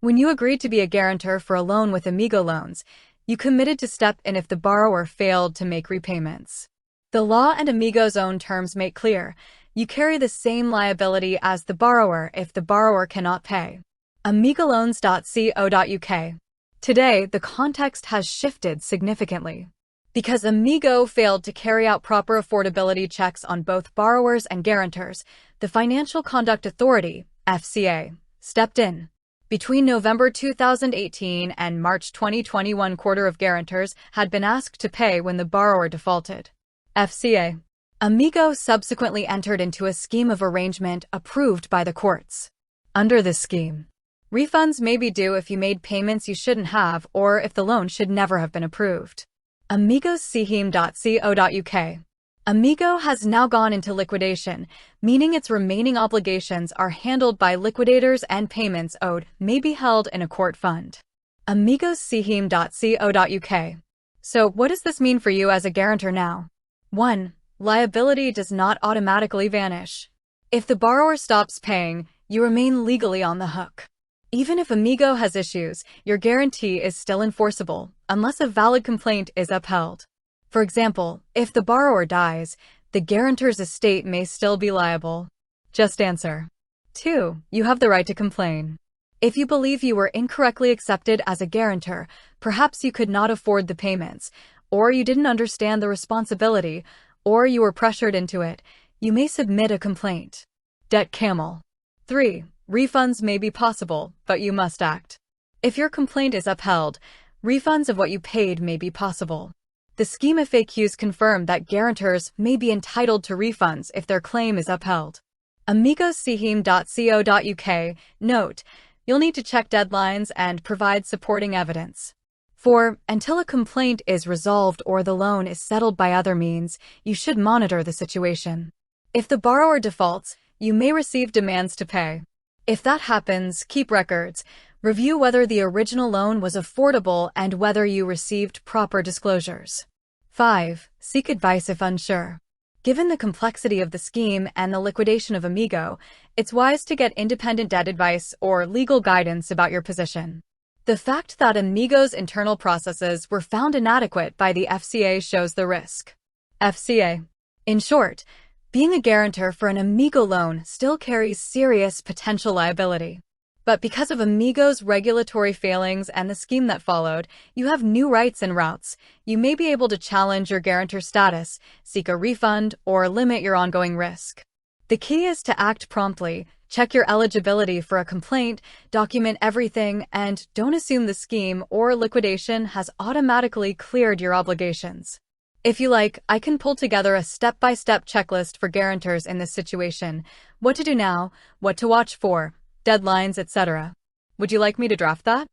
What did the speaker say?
When you agreed to be a guarantor for a loan with Amigo Loans, you committed to step in if the borrower failed to make repayments. The law and Amigo's own terms make clear, you carry the same liability as the borrower if the borrower cannot pay. amigoloans.co.uk. Today, the context has shifted significantly. Because Amigo failed to carry out proper affordability checks on both borrowers and guarantors, the Financial Conduct Authority, FCA, stepped in. Between November 2018 and March 2021, quarter of guarantors had been asked to pay when the borrower defaulted. FCA. Amigo subsequently entered into a scheme of arrangement approved by the courts. Under this scheme, refunds may be due if you made payments you shouldn't have or if the loan should never have been approved. amigosscheme.co.uk. Amigo has now gone into liquidation, meaning its remaining obligations are handled by liquidators and payments owed may be held in a court fund. amigosscheme.co.uk. So what does this mean for you as a guarantor now? 1. Liability does not automatically vanish. If the borrower stops paying, you remain legally on the hook. Even if Amigo has issues, your guarantee is still enforceable, unless a valid complaint is upheld. For example, if the borrower dies, the guarantor's estate may still be liable. Just answer. 2. You have the right to complain. If you believe you were incorrectly accepted as a guarantor, perhaps you could not afford the payments, or you didn't understand the responsibility, or you were pressured into it, you may submit a complaint. Debt camel. 3. Refunds may be possible, but you must act. If your complaint is upheld, refunds of what you paid may be possible. The scheme FAQs confirm that guarantors may be entitled to refunds if their claim is upheld. amigosscheme.co.uk. Note, you'll need to check deadlines and provide supporting evidence. 4. Until a complaint is resolved or the loan is settled by other means, you should monitor the situation. If the borrower defaults, you may receive demands to pay. If that happens, keep records. Review whether the original loan was affordable and whether you received proper disclosures. 5. Seek advice if unsure. Given the complexity of the scheme and the liquidation of Amigo, it's wise to get independent debt advice or legal guidance about your position. The fact that Amigo's internal processes were found inadequate by the FCA shows the risk. FCA. In short, being a guarantor for an Amigo loan still carries serious potential liability. But because of Amigo's regulatory failings and the scheme that followed, you have new rights and routes. You may be able to challenge your guarantor status, seek a refund, or limit your ongoing risk. The key is to act promptly, check your eligibility for a complaint, document everything, and don't assume the scheme or liquidation has automatically cleared your obligations. If you like, I can pull together a step-by-step checklist for guarantors in this situation: what to do now, what to watch for, deadlines, etc. Would you like me to draft that?